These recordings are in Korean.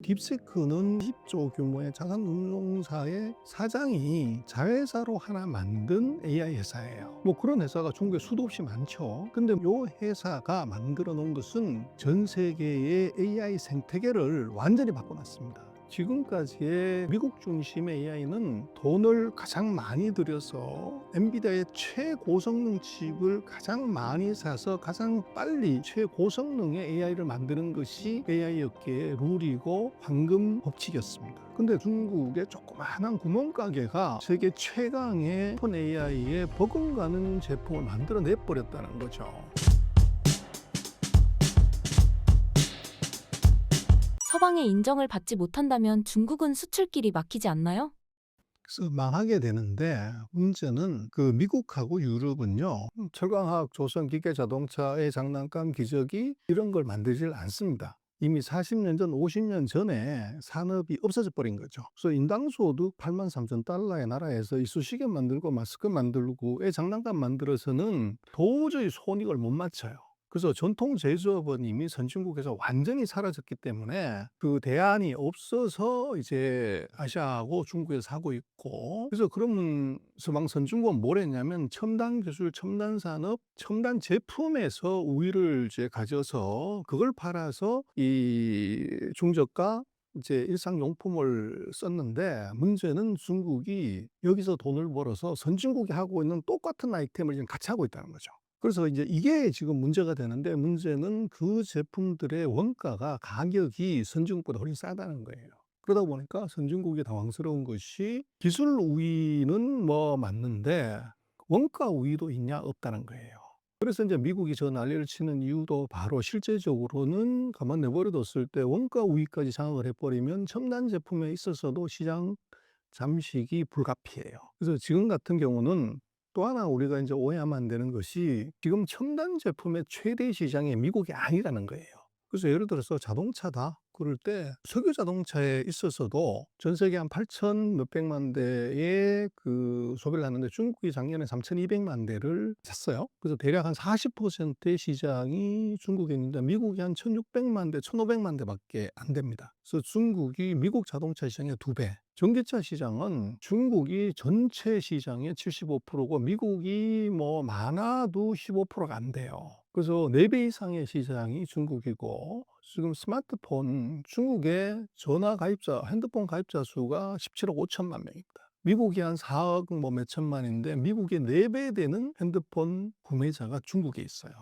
딥시크는 10조 규모의 자산운용사의 사장이 자회사로 하나 만든 AI 회사예요. 뭐 그런 회사가 중국에 수도 없이 많죠. 근데 이 회사가 만들어 놓은 것은 전 세계의 AI 생태계를 완전히 바꿔놨습니다. 지금까지의 미국 중심의 AI는 돈을 가장 많이 들여서 엔비디아의 최고성능 칩을 가장 많이 사서 가장 빨리 최고성능의 AI를 만드는 것이 AI 업계의 룰이고 황금 법칙이었습니다. 근데 중국의 조그마한 구멍가게가 세계 최강의 폰 AI에 버금가는 제품을 만들어내 버렸다는 거죠. 서방의 인정을 받지 못한다면 중국은 수출길이 막히지 않나요? 그래서 망하게 되는데, 문제는 그 미국하고 유럽은요, 철강화학, 조선, 기계, 자동차의 장난감, 기저귀 이런 걸 만들질 않습니다. 이미 40년 전, 50년 전에 산업이 없어져 버린 거죠. 그래서 인당 소득 83,000달러의 나라에서 이쑤시개 만들고 마스크 만들고 애 장난감 만들어서는 도저히 손익을 못 맞춰요. 그래서 전통 제조업은 이미 선진국에서 완전히 사라졌기 때문에 그 대안이 없어서 이제 아시아하고 중국에서 사고 있고, 그래서 그러면 서방 선진국은 뭘 했냐면 첨단 기술, 첨단 산업, 첨단 제품에서 우위를 이제 가져서 그걸 팔아서 이 중저가 이제 일상용품을 썼는데, 문제는 중국이 여기서 돈을 벌어서 선진국이 하고 있는 똑같은 아이템을 지금 같이 하고 있다는 거죠. 그래서 이제 이게 지금 문제가 되는데, 문제는 그 제품들의 원가가 가격이 선진국보다 훨씬 싸다는 거예요. 그러다 보니까 선진국이 당황스러운 것이 기술 우위는 뭐 맞는데 원가 우위도 있냐 없다는 거예요. 그래서 이제 미국이 저 난리를 치는 이유도 바로 실제적으로는 가만 내버려뒀을 때 원가 우위까지 장악을 해버리면 첨단 제품에 있어서도 시장 잠식이 불가피해요. 그래서 지금 같은 경우는 또 하나 우리가 이제 오해하면 안 되는 것이, 지금 첨단 제품의 최대 시장이 미국이 아니라는 거예요. 그래서 예를 들어서 자동차다 그럴 때 석유 자동차에 있어서도 전 세계 한 8천 몇백만 대의 그 소비를 하는데 중국이 작년에 3,200만 대를 샀어요. 그래서 대략 한 40%의 시장이 중국에 있는데 미국이 한 1,600만 대, 1,500만 대밖에 안 됩니다. 그래서 중국이 미국 자동차 시장의 2배. 전기차 시장은 중국이 전체 시장의 75%고 미국이 뭐 많아도 15%가 안 돼요. 그래서 4배 이상의 시장이 중국이고, 지금 스마트폰 중국의 전화 가입자, 핸드폰 가입자 수가 17억 5천만 명입니다. 미국이 한 4억 뭐 몇천만인데 미국의 4배 되는 핸드폰 구매자가 중국에 있어요.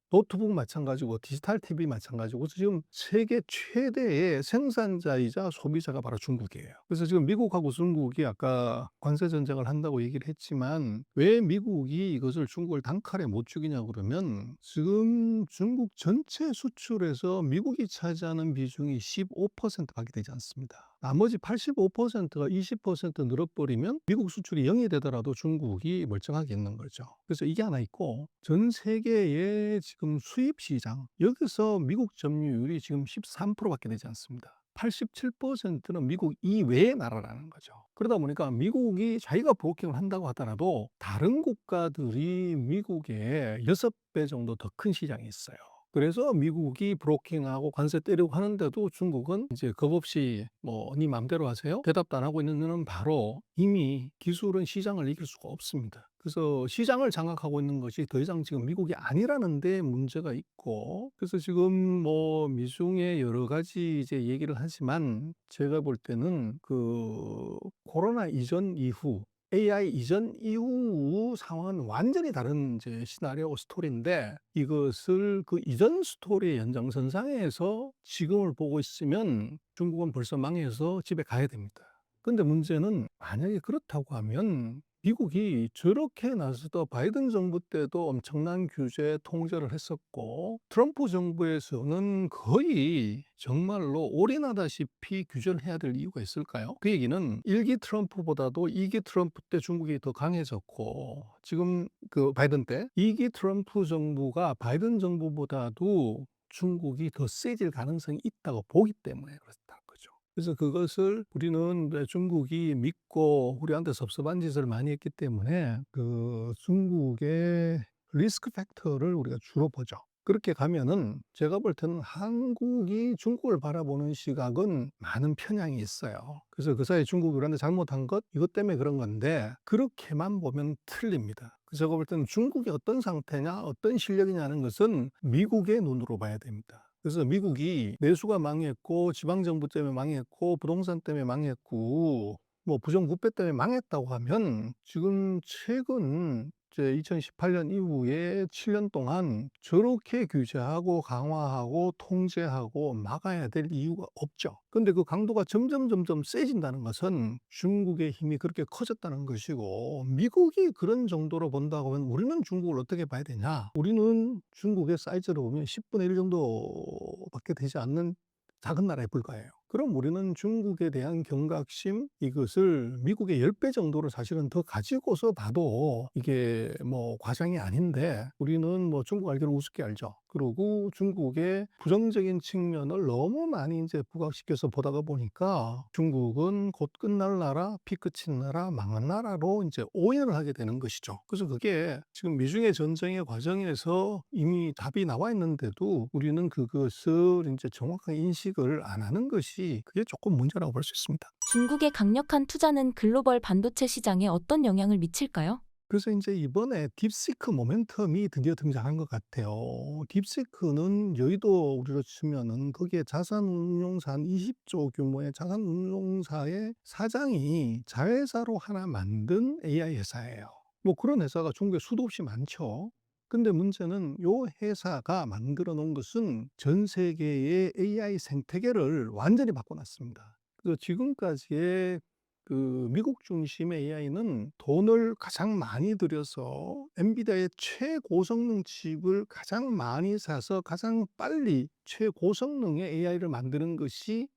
노트북 마찬가지고 디지털 TV 마찬가지고 지금 세계 최대의 생산자이자 소비자가 바로 중국이에요. 그래서 지금 미국하고 중국이 아까 관세 전쟁을 한다고 얘기를 했지만, 왜 미국이 이것을 중국을 단칼에 못 죽이냐 그러면, 지금 중국 전체 수출에서 미국이 차지하는 비중이 15%밖에 되지 않습니다. 나머지 85%가 20% 늘어버리면 미국 수출이 0이 되더라도 중국이 멀쩡하게 있는 거죠. 그래서 이게 하나 있고, 전 세계의 지금 수입 시장, 여기서 미국 점유율이 지금 13%밖에 되지 않습니다. 87%는 미국 이외의 나라라는 거죠. 그러다 보니까 미국이 자기가 브로킹을 한다고 하더라도 다른 국가들이 미국의 6배 정도 더 큰 시장이 있어요. 그래서 미국이 브로킹하고 관세 때리고 하는데도 중국은 이제 겁 없이 뭐 네 맘대로 하세요? 대답도 안 하고 있는 데는 바로 이미 기술은 시장을 이길 수가 없습니다. 그래서 시장을 장악하고 있는 것이 더 이상 지금 미국이 아니라는 데 문제가 있고, 그래서 지금 뭐 미중의 여러 가지 이제 얘기를 하지만 제가 볼 때는 그 코로나 이전 이후, AI 이전 이후 상황은 완전히 다른 이제 시나리오 스토리인데, 이것을 그 이전 스토리의 연장선상에서 지금을 보고 있으면 중국은 벌써 망해서 집에 가야 됩니다. 근데 문제는 만약에 그렇다고 하면 미국이 저렇게 나서도 바이든 정부 때도 엄청난 규제 통제를 했었고, 트럼프 정부에서는 거의 정말로 올인하다시피 규제를 해야 될 이유가 있을까요? 그 얘기는 1기 트럼프보다도 2기 트럼프 때 중국이 더 강해졌고, 지금 그 바이든 때 2기 트럼프 정부가 바이든 정부보다도 중국이 더 세질 가능성이 있다고 보기 때문에 그렇다는 거죠. 그래서 그것을 우리는 중국이 믿고 우리한테 섭섭한 짓을 많이 했기 때문에 그 중국의 리스크 팩터를 우리가 주로 보죠. 그렇게 가면은 제가 볼 때는 한국이 중국을 바라보는 시각은 많은 편향이 있어요. 그래서 그 사이에 중국이 우리한테 잘못한 것 이것 때문에 그런 건데 그렇게만 보면 틀립니다. 그래서 제가 볼 때는 중국이 어떤 상태냐 어떤 실력이냐는 것은 미국의 눈으로 봐야 됩니다. 그래서 미국이 내수가 망했고 지방정부 때문에 망했고 부동산 때문에 망했고 뭐 부정부패 때문에 망했다고 하면 지금 최근 이제 2018년 이후에 7년 동안 저렇게 규제하고 강화하고 통제하고 막아야 될 이유가 없죠. 근데 그 강도가 점점 세진다는 것은 중국의 힘이 그렇게 커졌다는 것이고 미국이 그런 정도로 본다고 하면 우리는 중국을 어떻게 봐야 되냐? 우리는 중국의 사이즈로 보면 10분의 1 정도밖에 되지 않는 작은 나라에 불과해요. 그럼 우리는 중국에 대한 경각심 이것을 미국의 10배 정도를 사실은 더 가지고서 봐도 이게 뭐 과장이 아닌데 우리는 뭐 중국 알기를 우습게 알죠. 그리고 중국의 부정적인 측면을 너무 많이 이제 부각시켜서 보다가 보니까 중국은 곧 끝날 나라, 피 그친 나라, 망한 나라로 이제 오인을 하게 되는 것이죠. 그래서 그게 지금 미중의 전쟁의 과정에서 이미 답이 나와 있는데도 우리는 그것을 이제 정확하게 인식을 안 하는 것이 그게 조금 문제라고 볼 수 있습니다. 중국의 강력한 투자는 글로벌 반도체 시장에 어떤 영향을 미칠까요? 그래서 이제 이번에 딥시크 모멘텀이 드디어 등장한 것 같아요. 딥시크는 여의도 우리로 치면은 거기에 자산운용사 한 20조 규모의 자산운용사의 사장이 자회사로 하나 만든 AI 회사예요. 뭐 그런 회사가 중국에 수도 없이 많죠. 근데 문제는 요 회사가 만들어 놓은 것은 전 세계의 AI 생태계를 완전히 바꿔놨습니다. 그래서 지금까지의 그 미국 중심의 AI는 돈을 가장 많이 들여서 엔비디아의 최고성능 칩을 가장 많이 사서 가장 빨리 최고성능의 AI를 만드는 것이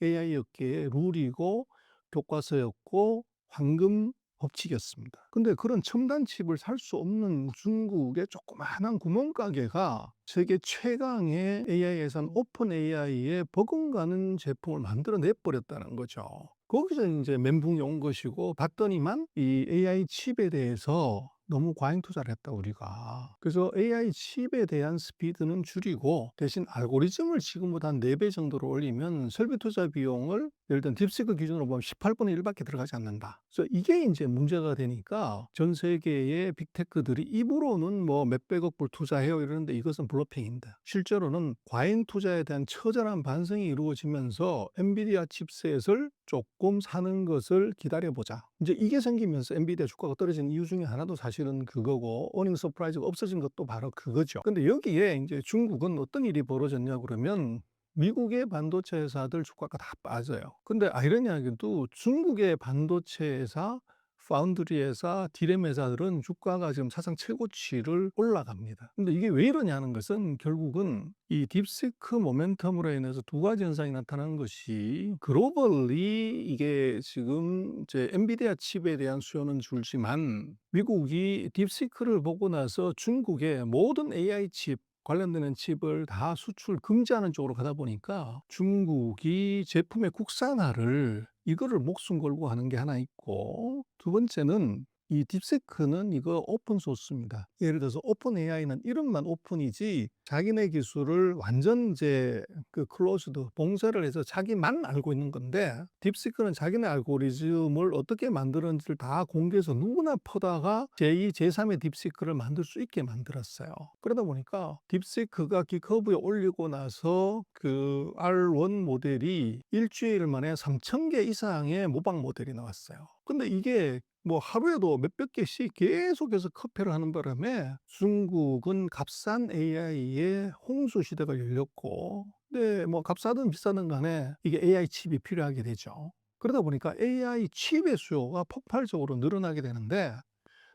AI 업계의 룰이고 교과서였고 황금 법칙이었습니다. 근데 그런 첨단 칩을 살 수 없는 중국의 조그마한 구멍가게가 세계 최강의 AI 회사인 오픈 AI에 버금가는 제품을 만들어 내 버렸다는 거죠. 거기서 이제 멘붕이 온 것이고 봤더니만 이 AI 칩에 대해서 너무 과잉 투자를 했다 우리가. 그래서 AI 칩에 대한 스피드는 줄이고 대신 알고리즘을 지금보다 한 4배 정도로 올리면 설비 투자 비용을 예를 들면 딥시크 기준으로 보면 18분의 1밖에 들어가지 않는다. 그래서 이게 이제 문제가 되니까 전 세계의 빅테크들이 입으로는 뭐 몇백억 불 투자해요 이러는데 이것은 블러핑입니다. 실제로는 과잉 투자에 대한 처절한 반성이 이루어지면서 엔비디아 칩셋을 조금 사는 것을 기다려보자. 이제 이게 생기면서 엔비디아 주가가 떨어진 이유 중에 하나도 사실은 그거고 어닝 서프라이즈가 없어진 것도 바로 그거죠. 근데 여기에 이제 중국은 어떤 일이 벌어졌냐 그러면 미국의 반도체 회사들 주가가 다 빠져요. 근데 아이러니하게도 중국의 반도체 회사, 파운드리 회사, 디램 회사들은 주가가 지금 사상 최고치를 올라갑니다. 근데 이게 왜 이러냐는 것은 결국은 이 딥시크 모멘텀으로 인해서 두 가지 현상이 나타나는 것이 글로벌리 이게 지금 이제 엔비디아 칩에 대한 수요는 줄지만 미국이 딥시크를 보고 나서 중국의 모든 AI 칩 관련되는 칩을 다 수출 금지하는 쪽으로 가다 보니까 중국이 제품의 국산화를 이거를 목숨 걸고 하는 게 하나 있고 두 번째는 이 딥시크는 이거 오픈 소스입니다. 예를 들어서 오픈 AI는 이름만 오픈이지 자기네 기술을 완전 이제 그 클로즈드 봉쇄를 해서 자기만 알고 있는 건데 딥시크는 자기네 알고리즘을 어떻게 만드는지를 다 공개해서 누구나 퍼다가 제2, 제3의 딥시크를 만들 수 있게 만들었어요. 그러다 보니까 딥시크가 기커브에 올리고 나서 그 R1 모델이 일주일 만에 3,000개 이상의 모방 모델이 나왔어요. 근데 이게 뭐 하루에도 몇백 개씩 계속해서 커피를 하는 바람에 중국은 값싼 AI의 홍수 시대가 열렸고, 근데 뭐 값싸든 비싸든 간에 이게 AI 칩이 필요하게 되죠. 그러다 보니까 AI 칩의 수요가 폭발적으로 늘어나게 되는데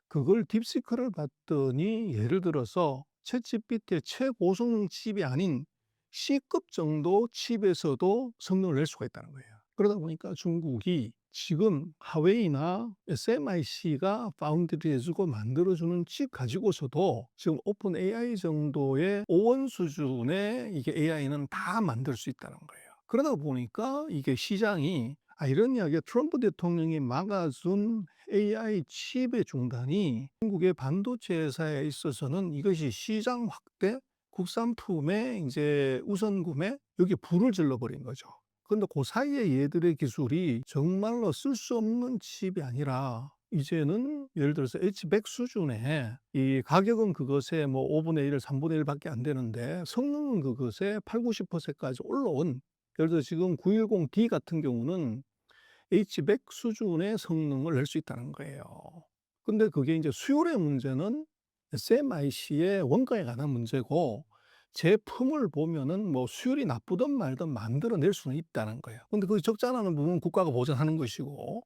그걸 딥시크를 봤더니 예를 들어서 챗GPT의 최고성능 칩이 아닌 C급 정도 칩에서도 성능을 낼 수가 있다는 거예요. 그러다 보니까 중국이 지금 하웨이나 SMIC가 파운드리 해주고 만들어주는 칩 가지고서도 지금 오픈 AI 정도의 오원 수준의 이게 AI는 다 만들 수 있다는 거예요. 그러다 보니까 이게 시장이 아이러니하게 트럼프 대통령이 막아준 AI 칩의 중단이 중국의 반도체 회사에 있어서는 이것이 시장 확대, 국산품의 이제 우선 구매 여기에 불을 질러 버린 거죠. 근데 그 사이에 얘들의 기술이 정말로 쓸 수 없는 칩이 아니라 이제는 예를 들어서 H100 수준의 이 가격은 그것의 뭐 5분의 1, 3분의 1 밖에 안 되는데 성능은 그것의 80-90%까지 올라온, 예를 들어서 지금 910D 같은 경우는 H100 수준의 성능을 낼 수 있다는 거예요. 근데 그게 이제 수율의 문제는 SMIC의 원가에 관한 문제고, 제품을 보면은 뭐 수율이 나쁘든 말든 만들어낼 수는 있다는 거예요. 근데 그 적자나는 부분은 국가가 보전하는 것이고,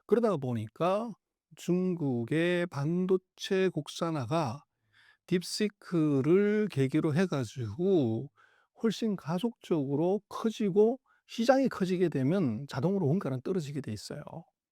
그러다 보니까 중국의 반도체 국산화가 딥시크를 계기로 해 가지고 훨씬 가속적으로 커지고, 시장이 커지게 되면 자동으로 원가는 떨어지게 돼 있어요.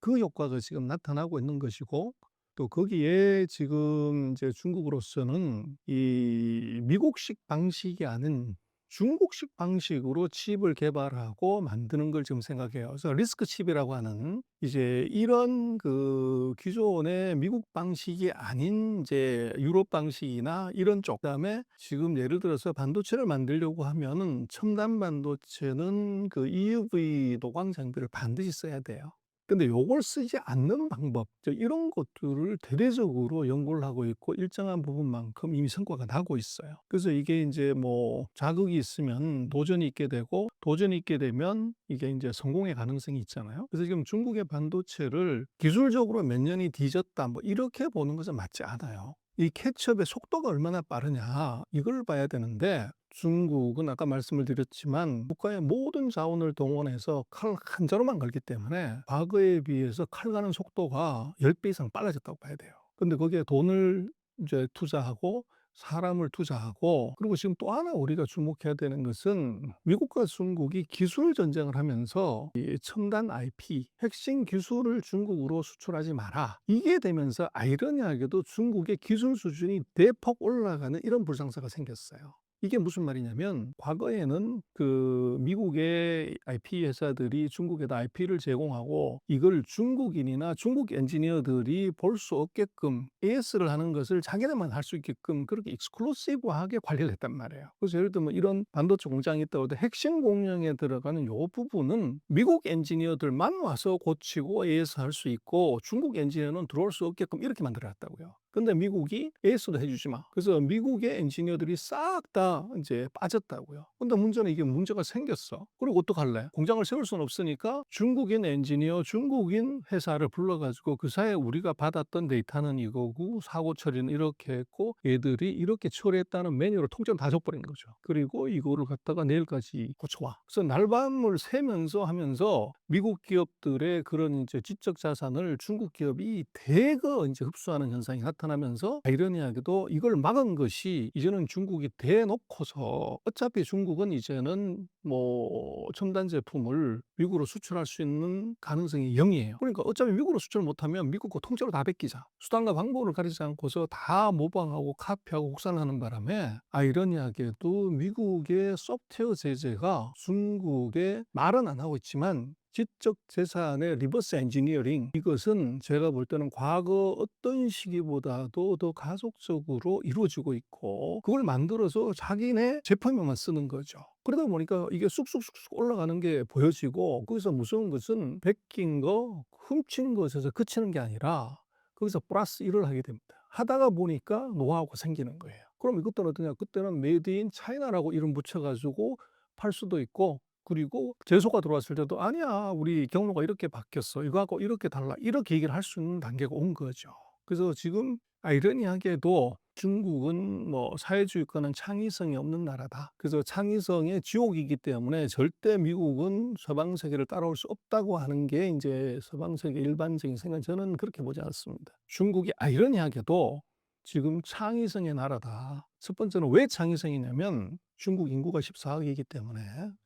그 효과가 지금 나타나고 있는 것이고, 또 거기에 지금 이제 중국으로서는 이 미국식 방식이 아닌 중국식 방식으로 칩을 개발하고 만드는 걸 지금 생각해요. 그래서 리스크 칩이라고 하는 이제 이런 그 기존의 미국 방식이 아닌 이제 유럽 방식이나 이런 쪽, 그다음에 지금 예를 들어서 반도체를 만들려고 하면은 첨단 반도체는 그 EUV 노광 장비를 반드시 써야 돼요. 근데 요걸 쓰지 않는 방법, 이런 것들을 대대적으로 연구를 하고 있고 일정한 부분만큼 이미 성과가 나고 있어요. 그래서 이게 인제 뭐 자극이 있으면 도전이 있게 되고, 도전이 있게 되면 이게 인제 성공의 가능성이 있잖아요. 그래서 지금 중국의 반도체를 기술적으로 몇 년이 뒤졌다 뭐 이렇게 보는 것은 맞지 않아요. 이 캐치업의 속도가 얼마나 빠르냐 이걸 봐야 되는데, 중국은 아까 말씀을 드렸지만 국가의 모든 자원을 동원해서 칼 한 자루만 걸기 때문에 과거에 비해서 칼 가는 속도가 10배 이상 빨라졌다고 봐야 돼요. 근데 거기에 돈을 이제 투자하고 사람을 투자하고, 그리고 지금 또 하나 우리가 주목해야 되는 것은 미국과 중국이 기술 전쟁을 하면서 이 첨단 IP, 핵심 기술을 중국으로 수출하지 마라. 이게 되면서 아이러니하게도 중국의 기술 수준이 대폭 올라가는 이런 불상사가 생겼어요. 이게 무슨 말이냐면, 과거에는 그 미국의 IP 회사들이 중국에다 IP를 제공하고 이걸 중국인이나 중국 엔지니어들이 볼 수 없게끔 AS를 하는 것을 자기네만 할 수 있게끔 그렇게 익스클루시브하게 관리를 했단 말이에요. 그래서 예를 들면 이런 반도체 공장이 있다고 해도 핵심 공정에 들어가는 요 부분은 미국 엔지니어들만 와서 고치고 AS 할 수 있고 중국 엔지니어는 들어올 수 없게끔 이렇게 만들어 놨다고요. 근데 미국이 AS도 해주지 마. 그래서 미국의 엔지니어들이 싹 다 이제 빠졌다고요. 근데 문제는 이게 문제가 생겼어. 그리고 어떡할래? 공장을 세울 수는 없으니까 중국인 엔지니어, 중국인 회사를 불러가지고 그 사이에 우리가 받았던 데이터는 이거고 사고 처리는 이렇게 했고 얘들이 이렇게 처리했다는 메뉴를 통째로 다 줘버린 거죠. 그리고 이거를 갖다가 내일까지 고쳐와. 그래서 날밤을 새면서 하면서 미국 기업들의 그런 이제 지적 자산을 중국 기업이 대거 이제 흡수하는 현상이 나타나면서, 아이러니하게도 이걸 막은 것이 이제는 중국이 대놓고서 어차피 중국은 이제는 뭐 첨단 제품을 미국으로 수출할 수 있는 가능성이 0이에요. 그러니까 어차피 미국으로 수출 못하면 미국 거 통째로 다 뺏기자. 수단과 방법을 가리지 않고서 다 모방하고 카피하고 국산하는 바람에 아이러니하게도 미국의 소프트웨어 제재가 중국에 말은 안 하고 있지만 지적 재산의 리버스 엔지니어링, 이것은 제가 볼 때는 과거 어떤 시기보다도 더 가속적으로 이루어지고 있고 그걸 만들어서 자기네 제품에만 쓰는 거죠. 그러다 보니까 이게 쑥쑥쑥쑥 올라가는 게 보여지고, 거기서 무서운 것은 베낀 거, 훔친 것에서 그치는 게 아니라 거기서 플러스 1을 하게 됩니다. 하다가 보니까 노하우가 생기는 거예요. 그럼 이것들은 어떠냐? 그때는 메이드 인 차이나라고 이름 붙여가지고 팔 수도 있고, 그리고 제소가 들어왔을 때도 아니야 우리 경로가 이렇게 바뀌었어 이거하고 이렇게 달라 이렇게 얘기를 할 수 있는 단계가 온 거죠. 그래서 지금 아이러니하게도 중국은 뭐 사회주의권은 창의성이 없는 나라다. 그래서 창의성의 지옥이기 때문에 절대 미국은 서방 세계를 따라올 수 없다고 하는 게 이제 서방 세계 일반적인 생각, 저는 그렇게 보지 않습니다. 중국이 아이러니하게도 지금 창의성의 나라다. 첫 번째는 왜 창의성이냐면 중국 인구가 14억이기 때문에,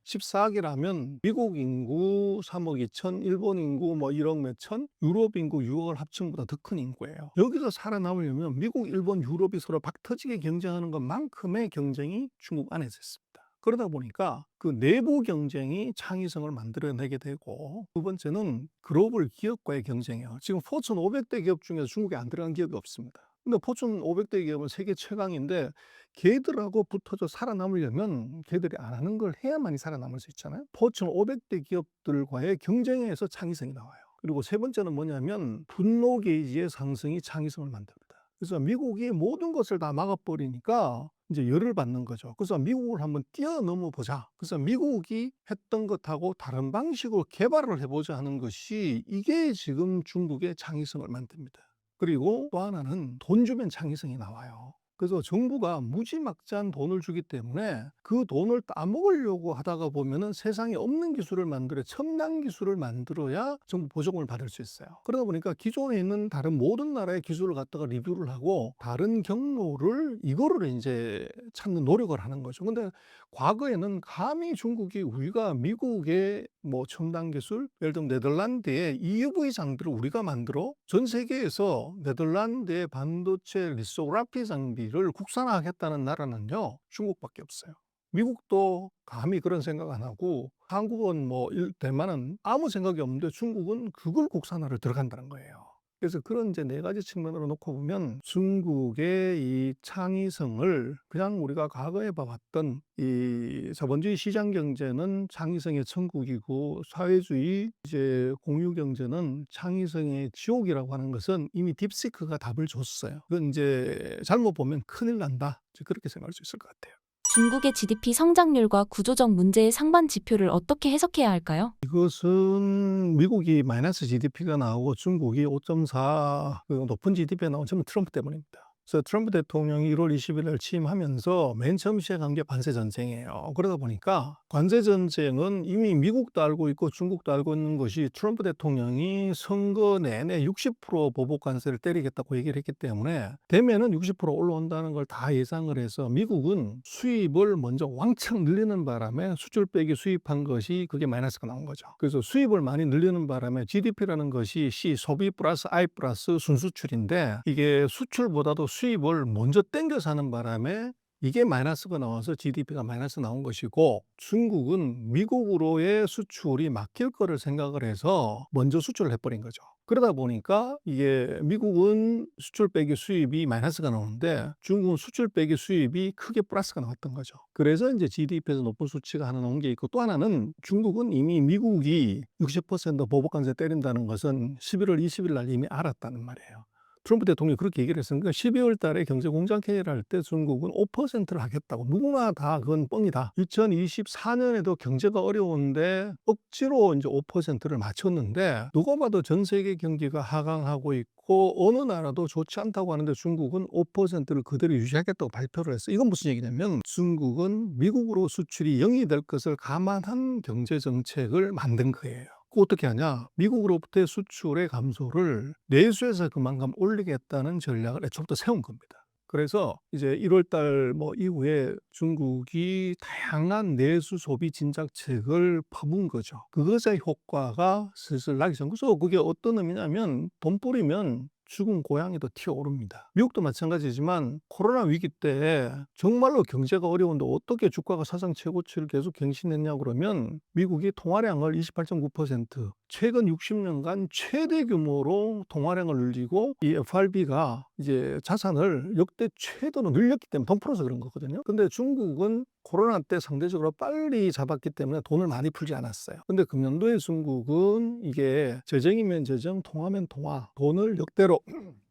14억이라면 미국 인구 3억 2천, 일본 인구 뭐 1억 몇천, 유럽 인구 6억을 합친 보다 더 큰 인구예요. 여기서 살아남으려면 미국, 일본, 유럽이 서로 박터지게 경쟁하는 것만큼의 경쟁이 중국 안에서 있습니다. 그러다 보니까 그 내부 경쟁이 창의성을 만들어내게 되고, 두 번째는 글로벌 기업과의 경쟁이에요. 지금 포춘 500대 기업 중에서 중국에 안 들어간 기업이 없습니다. 근데 포춘 500대 기업은 세계 최강인데 걔들하고 붙어서 살아남으려면 걔들이 안 하는 걸 해야만이 살아남을 수 있잖아요. 포춘 500대 기업들과의 경쟁에서 창의성이 나와요. 그리고 세 번째는 뭐냐면 분노 게이지의 상승이 창의성을 만듭니다. 그래서 미국이 모든 것을 다 막아버리니까 이제 열을 받는 거죠. 그래서 미국을 한번 뛰어넘어 보자. 그래서 미국이 했던 것하고 다른 방식으로 개발을 해보자 하는 것이 이게 지금 중국의 창의성을 만듭니다. 그리고 또 하나는 돈 주면 창의성이 나와요. 그래서 정부가 무지막지한 돈을 주기 때문에 그 돈을 따먹으려고 하다가 보면은 세상에 없는 기술을 만들어 첨단 기술을 만들어야 정부 보조금을 받을 수 있어요. 그러다 보니까 기존에 있는 다른 모든 나라의 기술을 갖다가 리뷰를 하고 다른 경로를 이거를 이제 찾는 노력을 하는 거죠. 근데 과거에는 감히 중국이 우리가 미국의 뭐 첨단 기술, 예를 들면 네덜란드의 EUV 장비를 우리가 만들어 전 세계에서 네덜란드의 반도체 리소그라피 장비를 국산화하겠다는 나라는요, 중국밖에 없어요. 미국도 감히 그런 생각 안 하고 한국은 뭐 대만은 아무 생각이 없는데 중국은 그걸 국산화를 들어간다는 거예요. 그래서 그런 이제 네 가지 측면으로 놓고 보면 중국의 이 창의성을 그냥 우리가 과거에 봐왔던 이 자본주의 시장 경제는 창의성의 천국이고 사회주의 이제 공유 경제는 창의성의 지옥이라고 하는 것은 이미 딥시크가 답을 줬어요. 그건 이제 잘못 보면 큰일 난다. 이제 그렇게 생각할 수 있을 것 같아요. 중국의 GDP 성장률과 구조적 문제의 상반 지표를 어떻게 해석해야 할까요? 이것은 미국이 마이너스 GDP가 나오고 중국이 5.4 그 높은 GDP가 나온 전부 트럼프 때문입니다. 그래서 트럼프 대통령이 1월 20일 날 취임하면서 맨 처음 시작한 게 관세 전쟁이에요. 그러다 보니까 관세 전쟁은 이미 미국도 알고 있고 중국도 알고 있는 것이 트럼프 대통령이 선거 내내 60% 보복 관세를 때리겠다고 얘기를 했기 때문에 되면은 60% 올라온다는 걸 다 예상을 해서 미국은 수입을 먼저 왕창 늘리는 바람에 수출 빼기 수입한 것이 그게 마이너스가 나온 거죠. 그래서 수입을 많이 늘리는 바람에 GDP라는 것이 소비 플러스 I 플러스 순수출인데 이게 수출보다도 수입을 먼저 땡겨서 하는 바람에 이게 마이너스가 나와서 GDP가 마이너스 나온 것이고 중국은 미국으로의 수출이 막힐 거를 생각을 해서 먼저 수출을 해버린 거죠. 그러다 보니까 이게 미국은 수출 빼기 수입이 마이너스가 나오는데 중국은 수출 빼기 수입이 크게 플러스가 나왔던 거죠. 그래서 이제 GDP에서 높은 수치가 하나 나온 게 있고 또 하나는 중국은 이미 미국이 60% 보복관세 때린다는 것은 11월 20일 날 이미 알았다는 말이에요. 트럼프 대통령이 그렇게 얘기를 했으니까 12월 달에 경제 공장 회의를 할 때 중국은 5%를 하겠다고. 누구나 다 그건 뻥이다. 2024년에도 경제가 어려운데 억지로 이제 5%를 맞췄는데 누가 봐도 전 세계 경기가 하강하고 있고 어느 나라도 좋지 않다고 하는데 중국은 5%를 그대로 유지하겠다고 발표를 했어요. 이건 무슨 얘기냐면 중국은 미국으로 수출이 0이 될 것을 감안한 경제 정책을 만든 거예요. 어떻게 하냐? 미국으로부터의 수출의 감소를 내수에서 그만큼 올리겠다는 전략을 애초부터 세운 겁니다. 그래서 이제 1월 달 뭐 이후에 중국이 다양한 내수 소비 진작책을 퍼부은 거죠. 그것의 효과가 슬슬 나기 전. 그래서 그게 어떤 의미냐면 돈 뿌리면 죽은 고양이도 튀어오릅니다. 미국도 마찬가지지만 코로나 위기 때 정말로 경제가 어려운데 어떻게 주가가 사상 최고치를 계속 갱신했냐 그러면 미국이 통화량을 28.9% 최근 60년간 최대 규모로 통화량을 늘리고 이 FRB가 이제 자산을 역대 최대로 늘렸기 때문에 돈 풀어서 그런 거거든요. 근데 중국은 코로나 때 상대적으로 빨리 잡았기 때문에 돈을 많이 풀지 않았어요. 근데 금년도에 중국은 이게 재정이면 재정, 통화면 통화, 돈을 역대로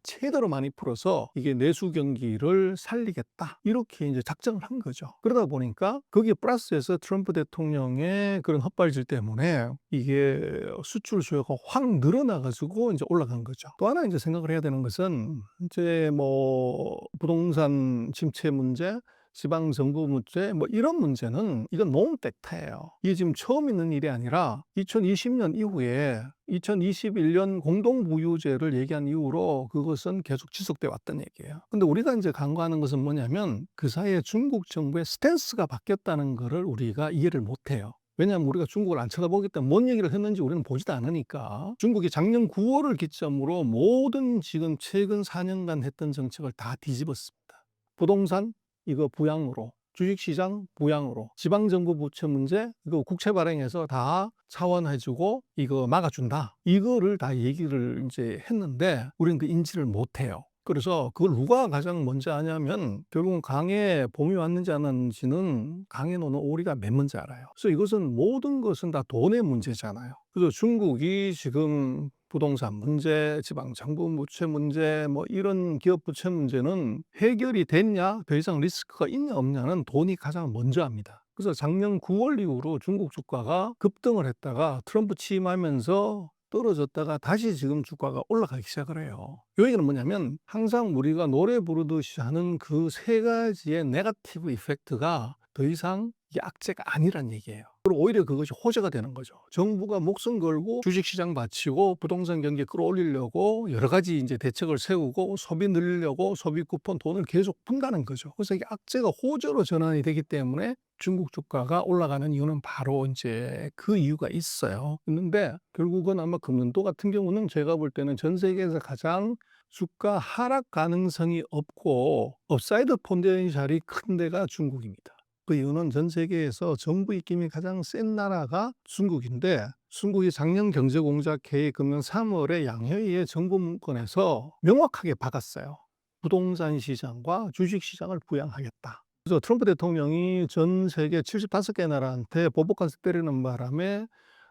최대로 많이 풀어서 이게 내수 경기를 살리겠다. 이렇게 이제 작정을 한 거죠. 그러다 보니까 거기에 플러스해서 트럼프 대통령의 그런 헛발질 때문에 이게 수출 수요가 확 늘어나가지고 이제 올라간 거죠. 또 하나 이제 생각을 해야 되는 것은 이제 뭐 부동산 침체 문제, 지방 정부 문제 뭐 이런 문제는 이건 논 팩트예요. 이게 지금 처음 있는 일이 아니라 2020년 이후에 2021년 공동부유제를 얘기한 이후로 그것은 계속 지속돼 왔던 얘기예요. 근데 우리가 이제 간과하는 것은 뭐냐면 그 사이에 중국 정부의 스탠스가 바뀌었다는 것을 우리가 이해를 못해요. 왜냐하면 우리가 중국을 안 쳐다보기 때문에 뭔 얘기를 했는지 우리는 보지도 않으니까. 중국이 작년 9월을 기점으로 모든 지금 최근 4년간 했던 정책을 다 뒤집었습니다. 부동산 이거 부양으로, 주식시장 부양으로, 지방정부 부채 문제 이거 국채 발행해서 다 차원해주고 이거 막아준다. 이거를 다 얘기를 이제 했는데 우리는 그 인지를 못해요. 그래서 그걸 누가 가장 먼저 하냐면 결국은 강에 봄이 왔는지 안 왔는지는 강에 노는 오리가 맨 먼저 알아요. 그래서 이것은 모든 것은 다 돈의 문제잖아요. 그래서 중국이 지금 부동산 문제, 지방 정부 부채 문제, 뭐 이런 기업 부채 문제는 해결이 됐냐, 더 이상 리스크가 있냐 없냐는 돈이 가장 먼저 합니다. 그래서 작년 9월 이후로 중국 주가가 급등을 했다가 트럼프 취임하면서 떨어졌다가 다시 지금 주가가 올라가기 시작을 해요. 요 얘기는 뭐냐면 항상 우리가 노래 부르듯이 하는 그 세 가지의 네거티브 이펙트가 더 이상 이게 악재가 아니란 얘기예요. 그리고 오히려 그것이 호재가 되는 거죠. 정부가 목숨 걸고 주식시장 받치고 부동산 경기 끌어올리려고 여러 가지 이제 대책을 세우고 소비 늘리려고 소비 쿠폰 돈을 계속 푼다는 거죠. 그래서 이게 악재가 호재로 전환이 되기 때문에 중국 주가가 올라가는 이유는 바로 이제 그 이유가 있어요. 있는데 결국은 아마 금년도 같은 경우는 제가 볼 때는 전 세계에서 가장 주가 하락 가능성이 없고 업사이드 포텐셜이 큰 데가 중국입니다. 그 이유는 전 세계에서 정부 입김이 가장 센 나라가 중국인데 중국이 작년 경제공작회의 금년 3월에 양회의의 정부 문건에서 명확하게 박았어요. 부동산 시장과 주식 시장을 부양하겠다. 그래서 트럼프 대통령이 전 세계 75개 나라한테 보복관세 때리는 바람에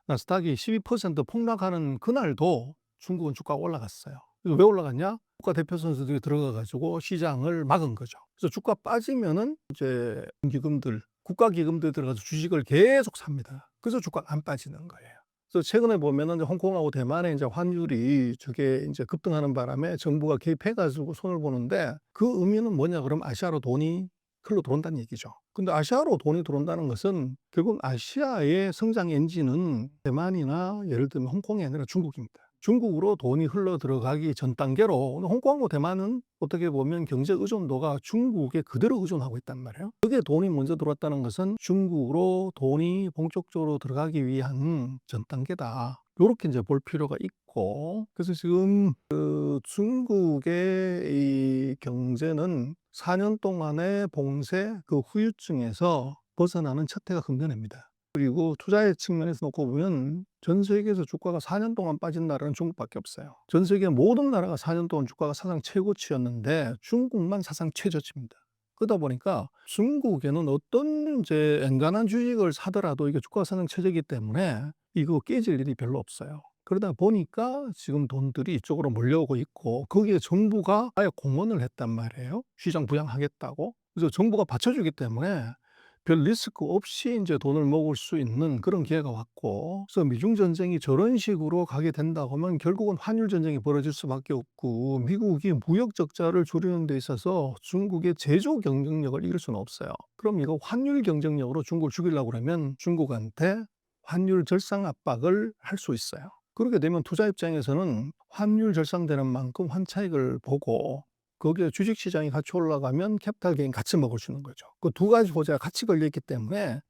나스닥이 12% 폭락하는 그날도 중국은 주가가 올라갔어요. 그래서 왜 올라갔냐? 국가 대표 선수들이 들어가 가지고 시장을 막은 거죠. 그래서 주가 빠지면은 이제 기금들, 국가 기금들 들어가서 주식을 계속 삽니다. 그래서 주가가 안 빠지는 거예요. 그래서 최근에 보면은 이제 홍콩하고 대만의 이제 환율이 저게 이제 급등하는 바람에 정부가 개입해 가지고 손을 보는데 그 의미는 뭐냐 그러면 아시아로 돈이 흘러 들어온다는 얘기죠. 근데 아시아로 돈이 들어온다는 것은 결국 아시아의 성장 엔진은 대만이나 예를 들면 홍콩이 아니라 중국입니다. 중국으로 돈이 흘러 들어가기 전 단계로 홍콩하고 대만은 어떻게 보면 경제 의존도가 중국에 그대로 의존하고 있단 말이에요. 그게 돈이 먼저 들어왔다는 것은 중국으로 돈이 본격적으로 들어가기 위한 전 단계다. 요렇게 이제 볼 필요가 있고, 그래서 지금 그 중국의 이 경제는 4년 동안의 봉쇄 그 후유증에서 벗어나는 첫 해가 금년입니다. 그리고 투자의 측면에서 놓고 보면 전 세계에서 주가가 4년 동안 빠진 나라는 중국밖에 없어요. 전 세계 모든 나라가 4년 동안 주가가 사상 최고치였는데 중국만 사상 최저치입니다. 그러다 보니까 중국에는 어떤 이제 엔간한 주식을 사더라도 이게 주가가 사상 최저이기 때문에 이거 깨질 일이 별로 없어요. 그러다 보니까 지금 돈들이 이쪽으로 몰려오고 있고 거기에 정부가 아예 공언을 했단 말이에요. 시장 부양하겠다고. 그래서 정부가 받쳐주기 때문에 별 리스크 없이 이제 돈을 모을 수 있는 그런 기회가 왔고, 그래서 미중 전쟁이 저런 식으로 가게 된다고 하면 결국은 환율 전쟁이 벌어질 수밖에 없고, 미국이 무역 적자를 줄이는 데 있어서 중국의 제조 경쟁력을 이길 수는 없어요. 그럼 이거 환율 경쟁력으로 중국을 죽이려고 그러면 중국한테 환율 절상 압박을 할 수 있어요. 그렇게 되면 투자 입장에서는 환율 절상되는 만큼 환차익을 보고 거기에 주식시장이 같이 올라가면 캐피탈 게인 같이 먹을 수 있는 거죠. 그 두 가지 호재가 같이 걸려있기 때문에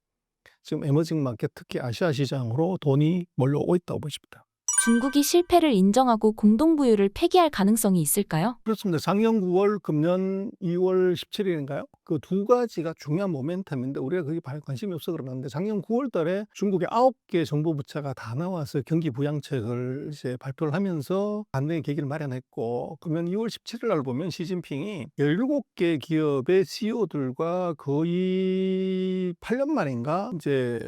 지금 에머징 마켓 특히 아시아 시장으로 돈이 몰려오고 있다고 보십니다. 중국이 실패를 인정하고 공동부유를 폐기할 가능성이 있을까요? 그렇습니다. 작년 9월, 금년 2월 17일인가요? 그 두 가지가 중요한 모멘텀인데 우리가 거기 관심이 없어 그러는데 작년 9월 달에 중국의 9개 정부 부처가 다 나와서 경기 부양책을 이제 발표를 하면서 반등의 계기를 마련했고, 그러면 2월 17일 날 보면 시진핑이 17개 기업의 CEO들과 거의 8년 만인가 이제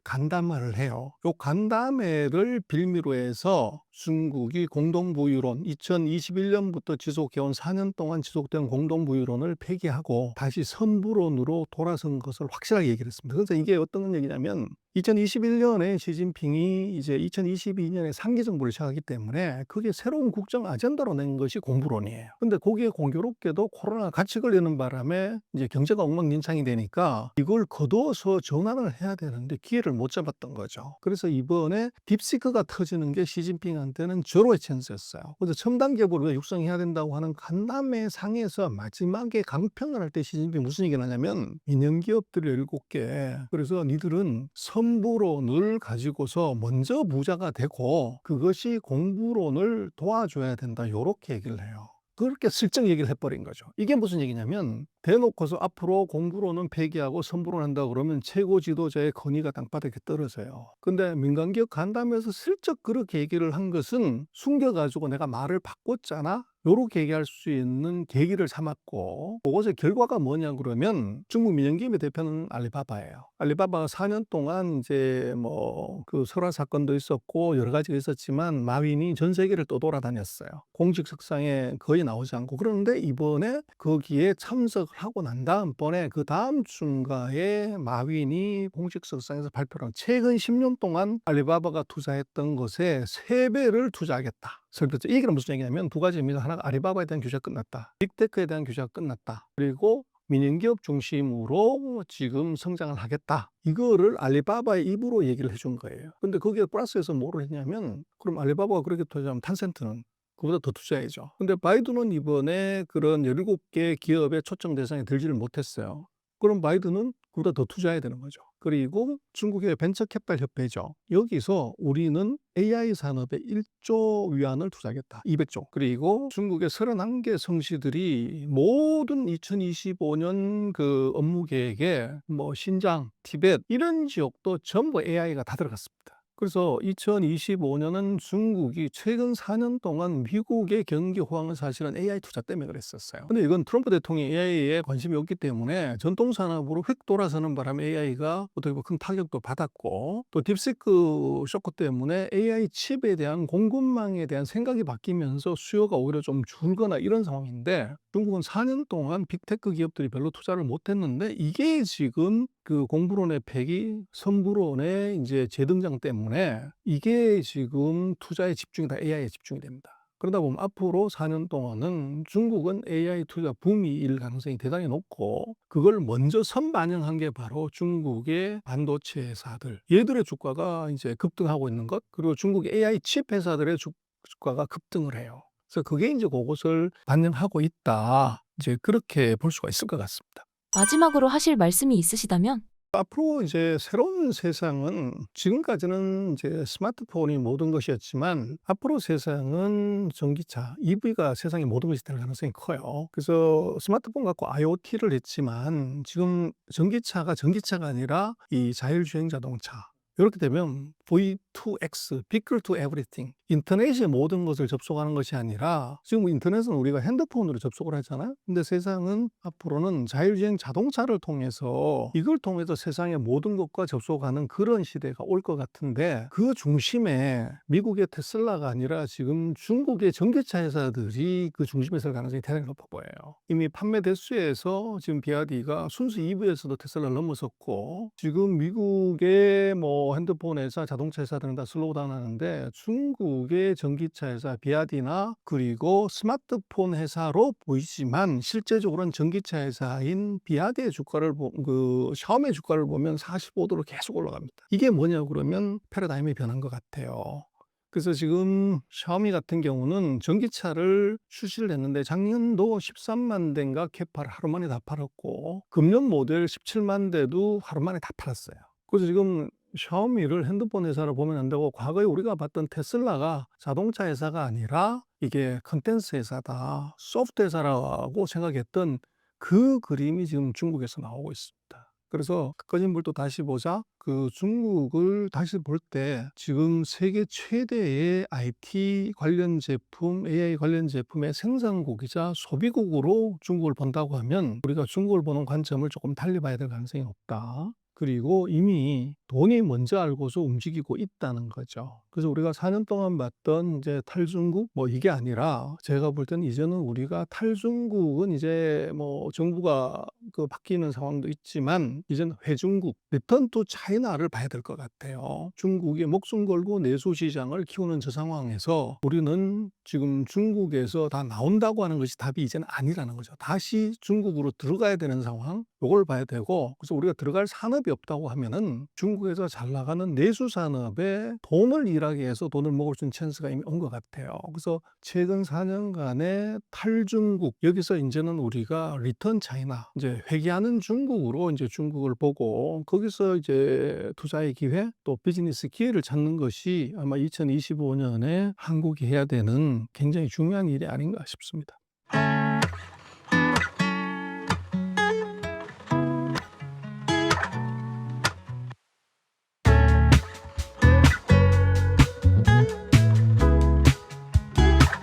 간담회를 해요. 요 간담회를 빌미로 해서 중국이 공동부유론 2021년부터 지속해온 4년 동안 지속된 공동부유론을 폐기하고 다시 선부론으로 돌아선 것을 확실하게 얘기를 했습니다. 그래서 이게 어떤 얘기냐면 2021년에 시진핑이 이제 2022년에 상기 정부를 시작하기 때문에 그게 새로운 국정 아젠다로 낸 것이 공부론이에요. 근데 거기에 공교롭게도 코로나가 같이 걸리는 바람에 이제 경제가 엉망진창이 되니까 이걸 거두어서 전환을 해야 되는데 기회를 못 잡았던 거죠. 그래서 이번에 딥시크가 터지는 게 시진핑한테는 절호의 찬스였어요. 그래서 첨단 기업을 육성해야 된다고 하는 간담회 상에서 마지막에 강평을 할 때 시진핑이 무슨 얘기를 하냐면 민영기업들 17개, 그래서 니들은 선부론을 가지고서 먼저 부자가 되고 그것이 공부론을 도와줘야 된다, 이렇게 얘기를 해요. 그렇게 슬쩍 얘기를 해버린 거죠. 이게 무슨 얘기냐면 대놓고서 앞으로 공부론은 폐기하고 선부론 한다고 그러면 최고 지도자의 권위가 땅바닥에 떨어져요. 근데 민간기업 간담회에서 슬쩍 그렇게 얘기를 한 것은 숨겨가지고 내가 말을 바꿨잖아 요렇게 얘기할 수 있는 계기를 삼았고, 그것의 결과가 뭐냐 그러면 중국 민영기업의 대표는 알리바바예요. 알리바바가 4년 동안 이제 뭐 그 설화 사건도 있었고 여러 가지가 있었지만 마윈이 전 세계를 떠돌아다녔어요. 공식 석상에 거의 나오지 않고. 그런데 이번에 거기에 참석을 하고 난 다음번에 그 다음 주인가에 마윈이 공식 석상에서 발표를 한 최근 10년 동안 알리바바가 투자했던 것에 3배를 투자하겠다. 설득죠. 이 얘기는 무슨 얘기냐면 두 가지 의미죠. 하나가 알리바바에 대한 규제가 끝났다. 빅테크에 대한 규제가 끝났다. 그리고 민영기업 중심으로 지금 성장을 하겠다. 이거를 알리바바의 입으로 얘기를 해준 거예요. 근데 거기에 플러스해서 뭐를 했냐면 그럼 알리바바가 그렇게 투자하면 탄센트는 그보다 더 투자해야죠. 근데 바이두는 이번에 그런 17개 기업의 초청 대상에 들지를 못했어요. 그럼 바이든은 그보다 더 투자해야 되는 거죠. 그리고 중국의 벤처캐피탈 협회죠. 여기서 우리는 AI 산업에 1조 위안을 투자하겠다. 200조. 그리고 중국의 31개 성시들이 모든 2025년 그 업무 계획에 뭐 신장, 티벳 이런 지역도 전부 AI가 다 들어갔습니다. 그래서 2025년은 중국이 최근 4년 동안 미국의 경기 호황은 사실은 AI 투자 때문에 그랬었어요. 근데 이건 트럼프 대통령이 AI에 관심이 없기 때문에 전통 산업으로 휙 돌아서는 바람에 AI가 어떻게 보면 큰 타격도 받았고, 또 딥시크 쇼크 때문에 AI 칩에 대한 공급망에 대한 생각이 바뀌면서 수요가 오히려 좀 줄거나 이런 상황인데, 중국은 4년 동안 빅테크 기업들이 별로 투자를 못했는데 이게 지금 그 공부론의 폐기, 선부론의 이제 재등장 때문에 이게 지금 투자의 집중이 다 AI에 집중이 됩니다. 그러다 보면 앞으로 4년 동안은 중국은 AI 투자 붐이일 가능성이 대단히 높고, 그걸 먼저 선반영한 게 바로 중국의 반도체 회사들. 얘들의 주가가 이제 급등하고 있는 것, 그리고 중국의 AI 칩 회사들의 주가가 급등을 해요. 그래서 그게 이제 그것을 반영하고 있다. 이제 그렇게 볼 수가 있을 것 같습니다. 마지막으로 하실 말씀이 있으시다면? 앞으로 이제 새로운 세상은, 지금까지는 이제 스마트폰이 모든 것이었지만 앞으로 세상은 전기차, EV가 세상의 모든 것이 될 가능성이 커요. 그래서 스마트폰 갖고 IoT를 했지만 지금 전기차가 아니라 이 자율주행 자동차, 이렇게 되면 V2X, Vehicle to Everything, 인터넷의 모든 것을 접속하는 것이 아니라, 지금 인터넷은 우리가 핸드폰으로 접속을 하잖아요. 근데 세상은 앞으로는 자율주행 자동차를 통해서, 이걸 통해서 세상의 모든 것과 접속하는 그런 시대가 올 것 같은데, 그 중심에 미국의 테슬라가 아니라 지금 중국의 전기차 회사들이 그 중심에 설 가능성이 대단히 높아 보여요. 이미 판매 대수에서 지금 비아디가 순수 EV에서도 테슬라를 넘어섰고, 지금 미국의 뭐 핸드폰 회사, 자동차 회사들은 다 슬로우다운 하는데 중국의 전기차 회사 비아디나 그리고 스마트폰 회사로 보이지만 실제적으로는 전기차 회사인 비아디의 주가를 그 샤오미의 주가를 보면 45도로 계속 올라갑니다. 이게 뭐냐 그러면 패러다임이 변한 것 같아요. 그래서 지금 샤오미 같은 경우는 전기차를 출시를 했는데 작년도 13만 대인가 캐파를 하루 만에 다 팔았고, 금년 모델 17만 대도 하루 만에 다 팔았어요. 그래서 지금 샤오미를 핸드폰 회사로 보면 안 되고, 과거에 우리가 봤던 테슬라가 자동차 회사가 아니라 이게 컨텐츠 회사다, 소프트 회사라고 생각했던 그 그림이 지금 중국에서 나오고 있습니다. 그래서 꺼진 불도 다시 보자. 그 중국을 다시 볼 때 지금 세계 최대의 IT 관련 제품, AI 관련 제품의 생산국이자 소비국으로 중국을 본다고 하면 우리가 중국을 보는 관점을 조금 달리 봐야 될 가능성이 높다. 그리고 이미 돈이 먼저 알고서 움직이고 있다는 거죠. 그래서 우리가 4년 동안 봤던 이제 탈중국 뭐 이게 아니라, 제가 볼 때는 이제는 우리가 탈중국은 이제 뭐 정부가 그 바뀌는 상황도 있지만 이제는 회중국, 리턴 투 차이나를 봐야 될 것 같아요. 중국이 목숨 걸고 내수 시장을 키우는 저 상황에서 우리는 지금 중국에서 다 나온다고 하는 것이 답이 이제는 아니라는 거죠. 다시 중국으로 들어가야 되는 상황, 요걸 봐야 되고, 그래서 우리가 들어갈 산업이 없다고 하면은 중국에서 잘 나가는 내수 산업에 돈을 일하게 해서 돈을 먹을 수 있는 찬스가 이미 온 것 같아요. 그래서 최근 4년간의 탈중국, 여기서 이제는 우리가 리턴 차이나, 이제 회귀하는 중국으로 이제 중국을 보고 거기서 이제 투자의 기회, 또 비즈니스 기회를 찾는 것이 아마 2025년에 한국이 해야 되는 굉장히 중요한 일이 아닌가 싶습니다.